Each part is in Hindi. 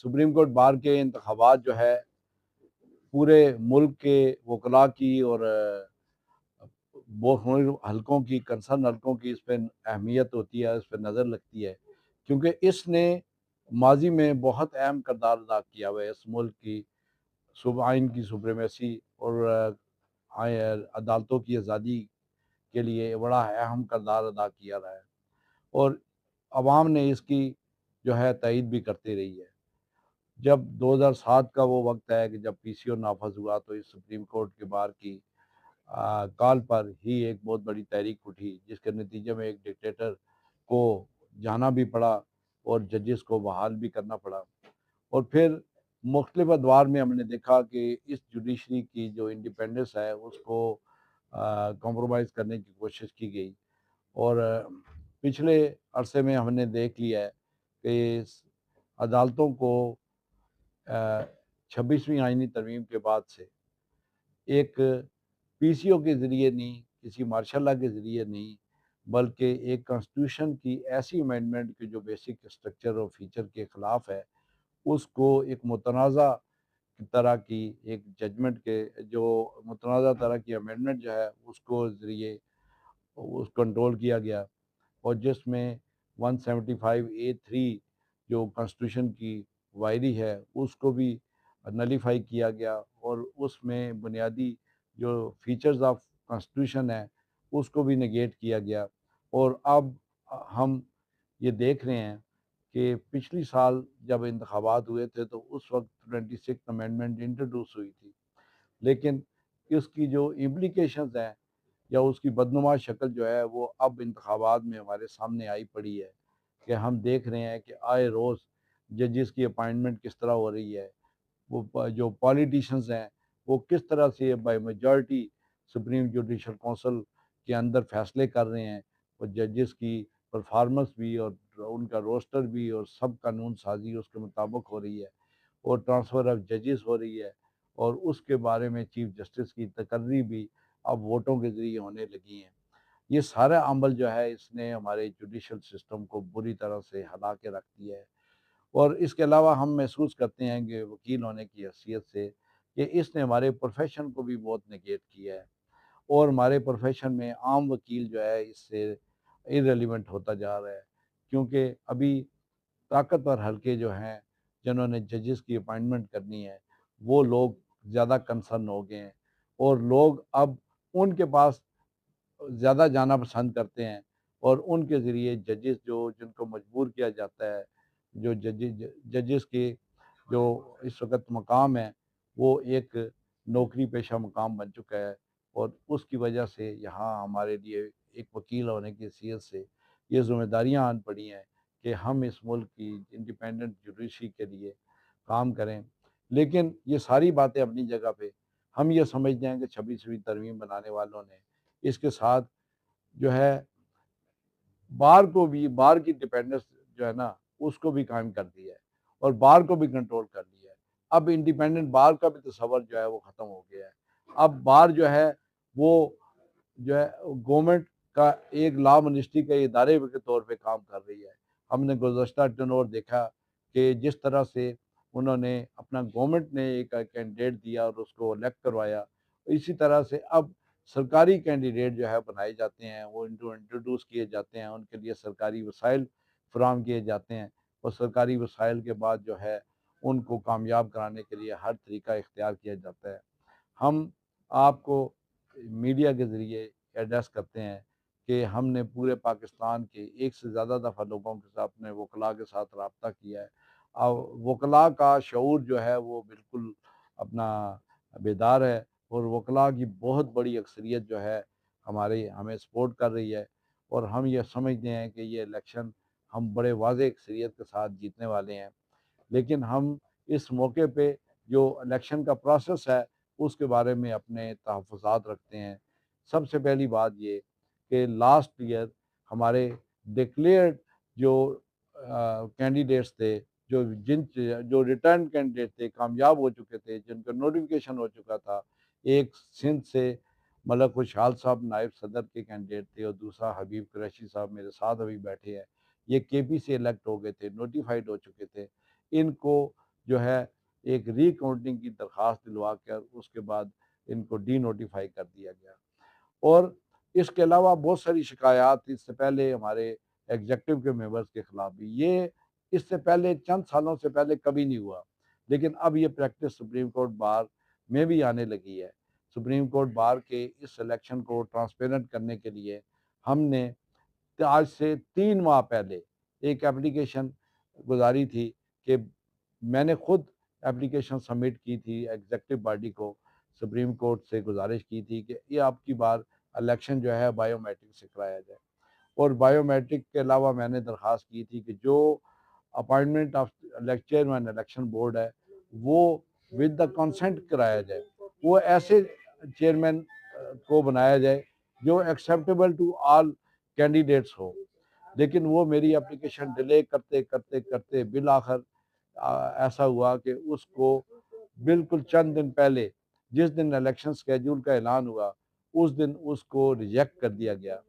सुप्रीम कोर्ट बार के इंतखाबात जो है पूरे मुल्क के वकला की और बहुत हलकों की कंसर्न हलकों की इस पर अहमियत होती है, इस पर नज़र लगती है, क्योंकि इसने माजी में बहुत अहम किरदार अदा किया हुआ है इस मुल्क की आइन की सुप्रीमेसी और अदालतों की आज़ादी के लिए बड़ा अहम किरदार अदा किया रहा है और अवाम ने इसकी जो है तईद भी करती रही है। जब 2007 का वो वक्त है कि जब पीसीओ नाफज हुआ तो इस सुप्रीम कोर्ट के बार की कॉल पर ही एक बहुत बड़ी तहरीक उठी, जिसके नतीजे में एक डिक्टेटर को जाना भी पड़ा और जजेस को बहाल भी करना पड़ा। और फिर मुख्तलिफ अदवार में हमने देखा कि इस जुडिशरी की जो इंडिपेंडेंस है उसको कॉम्प्रोमाइज़ करने की कोशिश की गई और पिछले अरसे में हमने देख लिया है कि अदालतों को 26वीं आइनी तरमीम के बाद से एक पीसीओ के ज़रिए नहीं, किसी मार्शल लॉ के ज़रिए नहीं, बल्कि एक कॉन्स्टिट्यूशन की ऐसी अमेंडमेंट के जो बेसिक स्ट्रक्चर और फीचर के ख़िलाफ़ है, उसको एक मुतनाज़ा तरह की एक जजमेंट के जो मुतनाज़ा तरह की अमेंडमेंट जो है उसको ज़रिए उस कंट्रोल किया गया और जिसमें 175A3 जो कॉन्स्टिट्यूशन की वायरी है उसको भी नलीफाई किया गया और उसमें बुनियादी जो फीचर्स ऑफ कॉन्स्टिट्यूशन है उसको भी नेगेट किया गया। और अब हम ये देख रहे हैं कि पिछली साल जब इंतखाबात हुए थे तो उस वक्त 26 अमेंडमेंट इंट्रोड्यूस हुई थी, लेकिन इसकी जो इम्प्लीकेशंस हैं या उसकी बदनुमा शक्ल जो है वो अब इंतखाबात में हमारे सामने आई पड़ी है कि हम देख रहे हैं कि आए रोज़ जजेस की अपॉइंटमेंट किस तरह हो रही है, वो जो पॉलिटिशियंस हैं वो किस तरह से by majority supreme judicial council के अंदर फैसले कर रहे हैं और जजेस की परफॉर्मेंस भी और उनका रोस्टर भी और सब कानून साजी उसके मुताबिक हो रही है और ट्रांसफ़र ऑफ जजेस हो रही है और उसके बारे में चीफ जस्टिस की तकर्री भी अब वोटों के ज़रिए होने लगी हैं। ये सारा अमल जो है इसने हमारे जुडिशल सिस्टम को बुरी तरह से हिला के रख दिया है और इसके अलावा हम महसूस करते हैं कि वकील होने की हैसियत से कि इसने हमारे प्रोफेशन को भी बहुत नेगेट किया है और हमारे प्रोफेशन में आम वकील जो है इससे इरेलीवेंट होता जा रहा है, क्योंकि अभी ताकतवर हलके जो हैं जिन्होंने जजेस की अपॉइंटमेंट करनी है वो लोग ज़्यादा कंसर्न हो गए हैं और लोग अब उनके पास ज़्यादा जाना पसंद करते हैं और उनके ज़रिए जजेस जो जिनको मजबूर किया जाता है, जो जजेस के जो इस वक्त मकाम है वो एक नौकरी पेशा मकाम बन चुका है और उसकी वजह से यहाँ हमारे लिए एक वकील होने की हैसियत से ये ज़िम्मेदारियाँ आन पड़ी हैं कि हम इस मुल्क की इंडिपेंडेंट जुडिशरी के लिए काम करें। लेकिन ये सारी बातें अपनी जगह पे, हम ये समझते हैं कि 26वीं तरमीम बनाने वालों ने इसके साथ जो है बार की डिपेंडेंस जो है ना उसको भी कायम कर दिया है और बार को भी कंट्रोल कर लिया है। अब इंडिपेंडेंट बार का भी तसव्वुर जो है वो ख़त्म हो गया है। अब बार जो है वो जो है गवर्नमेंट का एक लॉ मिनिस्ट्री के इदारे के तौर पे काम कर रही है। हमने गुज़श्ता टर्नओवर देखा कि जिस तरह से उन्होंने अपना गवर्नमेंट ने एक कैंडिडेट दिया और उसको इलेक्ट करवाया, इसी तरह से अब सरकारी कैंडिडेट जो है बनाए जाते हैं, वो इंट्रोड्यूस किए जाते हैं, उनके लिए सरकारी वसाइल फ़राहम किए जाते हैं और सरकारी वसाइल के बाद जो है उनको कामयाब कराने के लिए हर तरीका इख्तियार किया जाता है। हम आपको मीडिया के ज़रिए एड्रेस करते हैं कि हमने पूरे पाकिस्तान के एक से ज़्यादा दफ़ा लोगों के साथ अपने वकला के साथ रब्ता किया है। अब वकला का शऊर जो है वो बिल्कुल अपना बेदार है और वकला की बहुत बड़ी अक्सरियत जो है हमारे हमें सपोर्ट कर रही है और हम ये समझते हैं कि ये इलेक्शन हम बड़े वाज़ेह अक्सरियत के साथ जीतने वाले हैं। लेकिन हम इस मौके पे जो इलेक्शन का प्रोसेस है उसके बारे में अपने तहफ़्फ़ुज़ात रखते हैं। सबसे पहली बात ये कि लास्ट ईयर हमारे डिक्लेयर्ड जो कैंडिडेट्स थे, जो रिटर्न कैंडिडेट थे, कामयाब हो चुके थे, जिनका नोटिफ़िकेशन हो चुका था। एक सिंध से मलक खुशहाल साहब नायब सदर के कैंडिडेट थे और दूसरा हबीब कुरैशी साहब मेरे साथ अभी बैठे हैं। ये केपी से इलेक्ट हो गए थे, नोटिफ़ाइड हो चुके थे। इनको जो है एक रीकाउंटिंग की दरख्वास्त दिलवा कर उसके बाद इनको डी नोटिफाई कर दिया गया। और इसके अलावा बहुत सारी शिकायत इससे पहले हमारे एग्जेक्टिव के मेंबर्स के खिलाफ भी, ये इससे पहले चंद सालों से पहले कभी नहीं हुआ, लेकिन अब ये प्रैक्टिस सुप्रीम कोर्ट बार में भी आने लगी है। सुप्रीम कोर्ट बार के इस सिलेक्शन को ट्रांसपेरेंट करने के लिए हमने आज से 3 माह पहले एक एप्लीकेशन गुजारी थी कि मैंने खुद एप्लीकेशन सबमिट की थी एग्जेक्टिव बॉडी को, सुप्रीम कोर्ट से गुजारिश की थी कि ये आपकी बार इलेक्शन जो है बायोमेट्रिक से कराया जाए। और बायोमेट्रिक के अलावा मैंने दरख्वास्त की थी कि जो appointment of chairman election board है वो विद द कंसेंट कराया जाए, वो ऐसे चेयरमैन को बनाया जाए जो एक्सेप्टेबल टू ऑल कैंडिडेट्स हो। लेकिन वो मेरी एप्लीकेशन डिले करते करते करते बिल आखिर ऐसा हुआ कि उसको बिल्कुल चंद दिन पहले जिस दिन इलेक्शन स्केड्यूल का ऐलान हुआ उस दिन उसको रिजेक्ट कर दिया गया।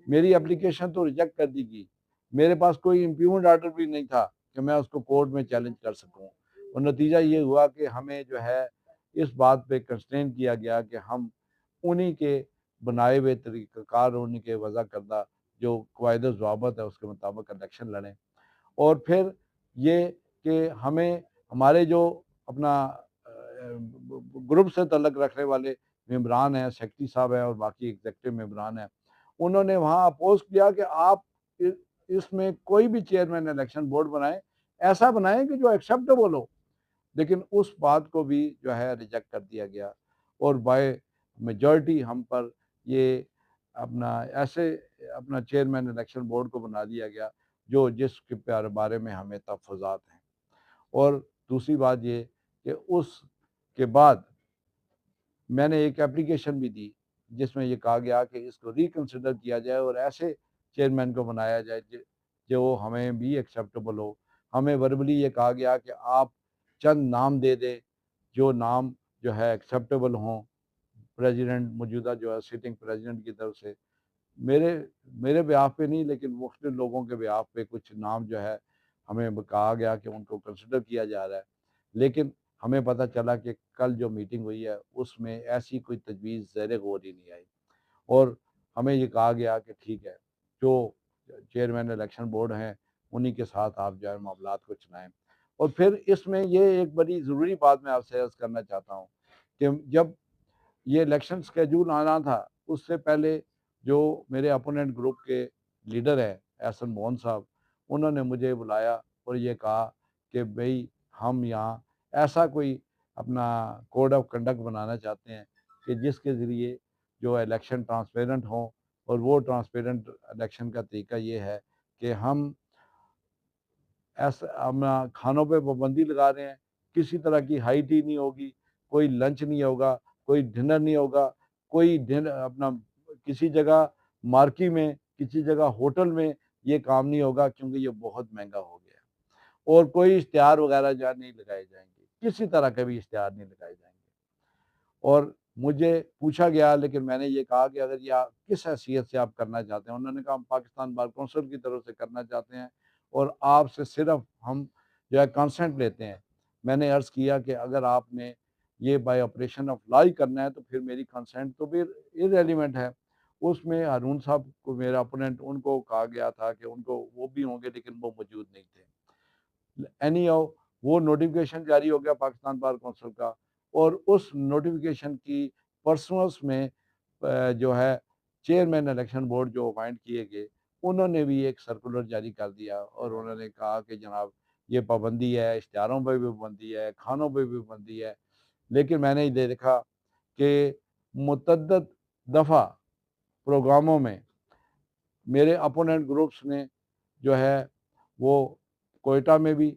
मेरी एप्लीकेशन तो रिजेक्ट कर दी गई, मेरे पास कोई इम्प्यूमेंट ऑर्डर भी नहीं था कि मैं उसको कोर्ट में चैलेंज कर सकूं। और नतीजा ये हुआ कि हमें जो है इस बात पे कंस्ट्रेन किया गया कि हम उन्हीं के बनाए हुए तरीक़ाकार, उन्हीं के वज़ा करदा जो कवायद ज़वाबत है उसके मुताबिक इलेक्शन लड़ें। और फिर ये कि हमें हमारे जो अपना ग्रुप से तल्लक रखने वाले मेंबरान हैं, सेक्रेटरी साहब हैं और बाकी एग्जेक्टिव मेंबरान हैं, उन्होंने वहाँ अपोज किया कि आप इसमें कोई भी चेयरमैन इलेक्शन बोर्ड बनाएं, ऐसा बनाएं कि जो एक्सेप्टेबल हो। लेकिन उस बात को भी जो है रिजेक्ट कर दिया गया और बाय मेजॉरिटी हम पर ये अपना ऐसे अपना चेयरमैन इलेक्शन बोर्ड को बना दिया गया जो जिसके बारे में हमें तहफ़्फ़ुज़ात हैं। और दूसरी बात ये कि उसके बाद मैंने एक एप्लीकेशन भी दी जिसमें ये कहा गया कि इसको रिकंसिडर किया जाए और ऐसे चेयरमैन को बनाया जाए जो हमें भी एक्सेप्टेबल हो। हमें वर्बली ये कहा गया कि आप चंद नाम दे दें जो नाम जो है एक्सेप्टेबल हों प्रेसिडेंट मौजूदा जो है सिटिंग प्रेसिडेंट की तरफ से। मेरे मेरे बिहाफ पे नहीं लेकिन मुख्तलिफ लोगों के बिहाफ पे कुछ नाम जो है हमें कहा गया कि उनको कंसिडर किया जा रहा है। लेकिन हमें पता चला कि कल जो मीटिंग हुई है उसमें ऐसी कोई तजवीज़ ज़ेर गौर ही नहीं आई और हमें ये कहा गया कि ठीक है, जो चेयरमैन इलेक्शन बोर्ड हैं उन्हीं के साथ आप जो है मामलात को चलाएँ। और फिर इसमें ये एक बड़ी ज़रूरी बात मैं आपसे अर्ज़ करना चाहता हूँ कि जब ये इलेक्शन शेड्यूल आना था उससे पहले जो मेरे अपोनेंट ग्रुप के लीडर हैं एहसन मोहन साहब, उन्होंने मुझे बुलाया और ये कहा कि भई हम यहाँ ऐसा कोई अपना कोड ऑफ कंडक्ट बनाना चाहते हैं कि जिसके ज़रिए जो इलेक्शन ट्रांसपेरेंट हो। और वो ट्रांसपेरेंट इलेक्शन का तरीका ये है कि हम ऐसा हम खानों पे पाबंदी लगा रहे हैं, किसी तरह की हाई टी नहीं होगी, कोई लंच नहीं होगा, कोई डिनर नहीं होगा, कोई अपना किसी जगह मार्की में, किसी जगह होटल में ये काम नहीं होगा क्योंकि ये बहुत महँगा हो गया है। और कोई इश्तिहार वगैरह जो है नहीं लगाए जाएँगे, किसी तरह के भी इश्तिहार नहीं लगाए जाएँगे। और मुझे पूछा गया लेकिन मैंने ये कहा कि अगर ये आप किस हैसियत से आप करना चाहते हैं? उन्होंने कहा हम पाकिस्तान बार काउंसिल की तरफ से करना चाहते हैं और आपसे सिर्फ हम जो है कंसेंट लेते हैं। मैंने अर्ज़ किया कि अगर आपने ये बाय ऑपरेशन ऑफ लॉ ही करना है तो फिर मेरी कंसेंट तो फिर इर्रेलेवेंट है। उसमें हारून साहब को मेरा ओपोनेंट उनको कहा गया था कि उनको वो भी होंगे लेकिन वो मौजूद नहीं थे। एनी हाउ वो नोटिफिकेशन जारी हो गया पाकिस्तान बार काउंसिल का और उस नोटिफिकेशन की पर्सनल्स में जो है चेयरमैन इलेक्शन बोर्ड जो अपॉइंट किए गए उन्होंने भी एक सर्कुलर जारी कर दिया और उन्होंने कहा कि जनाब ये पाबंदी है, इश्तिहारों पर भी पाबंदी है, खानों पर भी पाबंदी है। लेकिन मैंने ये देखा कि मुतअद्दिद दफ़ा प्रोग्रामों में मेरे अपोनेंट ग्रुप्स ने जो है वो कोयटा में भी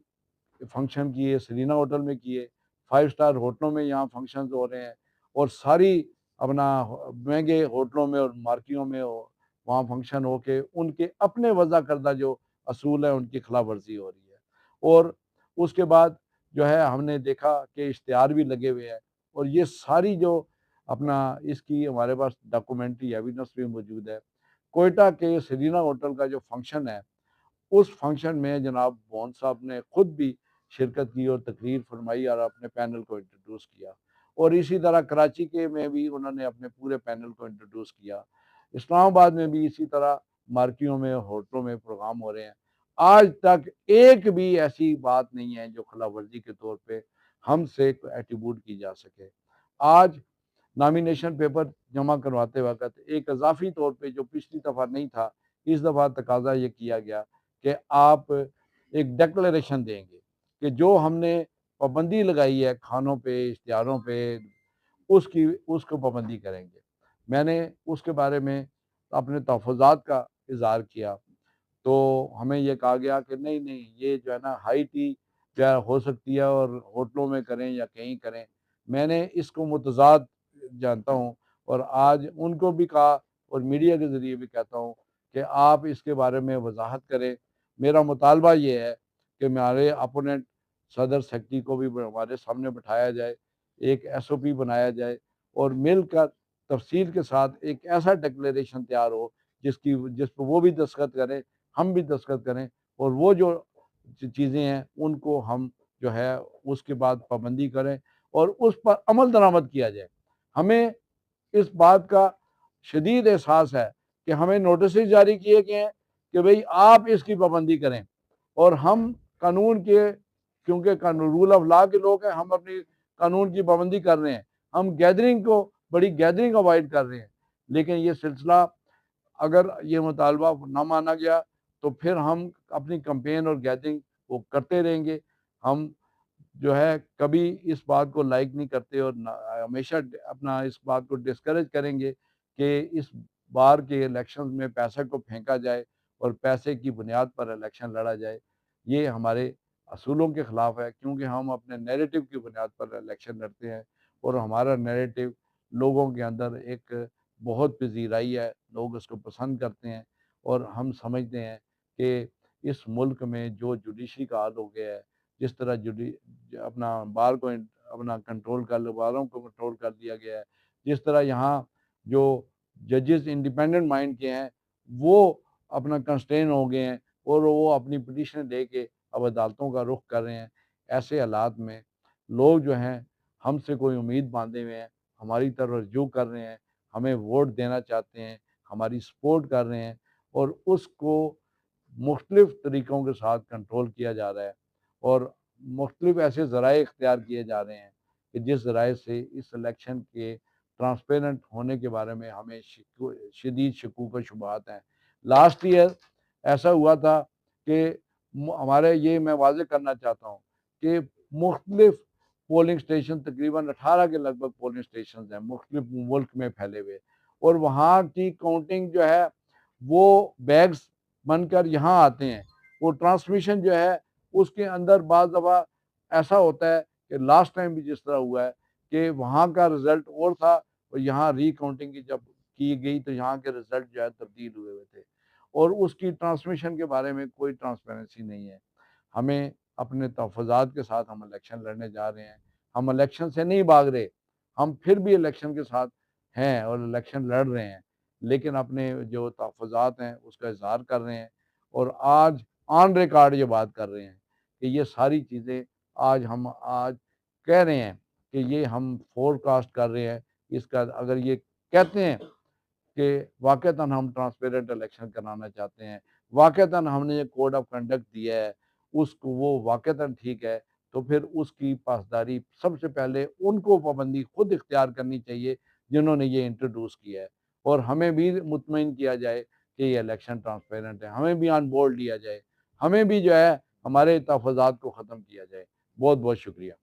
फंक्शन किए, सरीना होटल में किए, 5 स्टार होटलों में यहाँ फंक्शंस हो रहे हैं और सारी अपना महँगे होटलों में और मार्कियों में वहाँ फंक्शन हो के उनके अपने वज़ा करदा जो असूल है उनकी खिलाफ वर्जी हो रही है। और उसके बाद जो है हमने देखा कि इश्तिहार भी लगे हुए हैं और ये सारी जो अपना इसकी हमारे पास डॉक्यूमेंट्री एविडेंस भी मौजूद है। कोयटा के सरीना होटल का जो फंक्शन है उस फंक्शन में जनाब बॉन साहब ने खुद भी शिरकत की और तकरीर फरमाई और अपने पैनल को इंट्रोड्यूस किया। और इसी तरह कराची के में भी उन्होंने अपने पूरे पैनल को इंट्रोड्यूस किया। इस्लामाबाद में भी इसी तरह मार्कियों में, होटलों में प्रोग्राम हो रहे हैं। आज तक एक भी ऐसी बात नहीं है जो खिलाफवर्जी के तौर पे हमसे एट्रीब्यूट की जा सके। आज नॉमिनेशन पेपर जमा करवाते वक़्त एक इज़ाफ़ी तौर पे जो पिछली दफ़ा नहीं था, इस दफ़ा तकाज़ा ये किया गया कि आप एक डिक्लेरेशन देंगे कि जो हमने पाबंदी लगाई है खानों पे, इश्तिहारों पे, उसको पाबंदी करेंगे। मैंने उसके बारे में अपने तहफ़्फ़ुज़ात का इज़हार किया, तो हमें ये कहा गया कि नहीं, ये जो है ना हाई टी जो है हो सकती है और होटलों में करें या कहीं करें। मैंने इसको मुतज़ाद जानता हूँ और आज उनको भी कहा और मीडिया के ज़रिए भी कहता हूँ कि आप इसके बारे में वज़ाहत करें। मेरा मुतालबा ये है कि हमारे अपोनेंट सदर सेक्रेटरी को भी हमारे सामने बिठाया जाए, एक एसओपी बनाया जाए और मिलकर तफ़सील के साथ एक ऐसा डिक्लेरेशन तैयार हो जिस पे वो भी दस्तखत करें, हम भी दस्तखत करें और वो जो चीज़ें हैं उनको हम जो है उसके बाद पाबंदी करें और उस पर अमल दरामद किया जाए। हमें इस बात का शदीद एहसास है कि हमें नोटिस जारी किए गए हैं कि भाई आप इसकी पाबंदी करें और हम कानून के, क्योंकि कानून रूल ऑफ लॉ के लोग हैं, हम अपनी कानून की पाबंदी कर रहे हैं। हम गैदरिंग को, बड़ी गैदरिंग अवॉइड कर रहे हैं। लेकिन ये सिलसिला अगर ये मुतालबा ना माना गया तो फिर हम अपनी कैंपेन और गैदरिंग वो करते रहेंगे। हम जो है कभी इस बात को लाइक नहीं करते और हमेशा अपना इस बात को डिस्करेज करेंगे कि इस बार के इलेक्शन में पैसे को फेंका जाए और पैसे की बुनियाद पर इलेक्शन लड़ा जाए। ये हमारे असूलों के ख़िलाफ़ है, क्योंकि हम अपने नैरेटिव की बुनियाद पर इलेक्शन लड़ते हैं और हमारा नैरेटिव लोगों के अंदर एक बहुत पज़ीराई है, लोग उसको पसंद करते हैं और हम समझते हैं कि इस मुल्क में जो जुडिशरी का हाल हो गया है, जिस तरह जुडी अपना बार को अपना कंट्रोल कर लो, बारों को कंट्रोल कर दिया गया है, जिस तरह यहाँ जो जजेस इंडिपेंडेंट माइंड के हैं, वो अपना कंस्ट्रेन हो गए हैं और वो अपनी पिटीशन लेके अब अदालतों का रुख कर रहे हैं। ऐसे हालात में लोग जो हैं हमसे कोई उम्मीद बांधे हुए हैं, हमारी तरफ रजू कर रहे हैं, हमें वोट देना चाहते हैं, हमारी सपोर्ट कर रहे हैं और उसको मुख्तलिफ़ तरीक़ों के साथ कंट्रोल किया जा रहा है और मुख्तलिफ़ ऐसे ज़राए इख्तियार किए जा रहे हैं कि जिस ज़राए से इस इलेक्शन के ट्रांसपेरेंट होने के बारे में हमें शदीद शकूक व शुबहात हैं। लास्ट ईयर ऐसा हुआ था कि हमारे, ये मैं वाज़ेह करना चाहता हूँ कि मुख्तलिफ़ पोलिंग स्टेशन, तकरीबन 18 के लगभग पोलिंग स्टेशन हैं मुख्तलिफ़ मुल्क में फैले हुए और वहाँ की काउंटिंग जो है वो बैग्स बनकर यहाँ आते हैं। वो ट्रांसमिशन जो है उसके अंदर बाज़ दफ़ा ऐसा होता है कि लास्ट टाइम भी जिस तरह हुआ है कि वहाँ का रिज़ल्ट और था और यहाँ रिकाउंटिंग की जब की गई तो यहाँ के रिज़ल्ट जो है तब्दील हुए हुए थे और उसकी ट्रांसमिशन के बारे में कोई ट्रांसपेरेंसी नहीं है। हमें अपने तहफ़्फ़ुज़ात के साथ हम इलेक्शन लड़ने जा रहे हैं। हम इलेक्शन से नहीं भाग रहे, हम फिर भी इलेक्शन के साथ हैं और इलेक्शन लड़ रहे हैं। लेकिन अपने जो तहफ़्फ़ुज़ात हैं उसका इज़हार कर रहे हैं और आज ऑन रिकॉर्ड ये बात कर रहे हैं कि ये सारी चीज़ें आज कह रहे हैं कि ये हम फ़ोरकास्ट कर रहे हैं। इसका अगर ये कहते हैं कि वाक़तन हम ट्रांसपेरेंट इलेक्शन कराना चाहते हैं, वाक़तन हमने ये कोड ऑफ कंडक्ट दिया है, उसको वो वाक़तन ठीक है, तो फिर उसकी पासदारी सबसे पहले उनको पाबंदी खुद इख्तियार करनी चाहिए, जिन्होंने ये इंट्रोड्यूस किया है और हमें भी मुतमईन किया जाए कि ये इलेक्शन ट्रांसपेरेंट है, हमें भी ऑन बोर्ड लिया जाए, हमें भी जो है हमारे तहफ़्फ़ुज़ात को ख़त्म किया जाए। बहुत-बहुत शुक्रिया।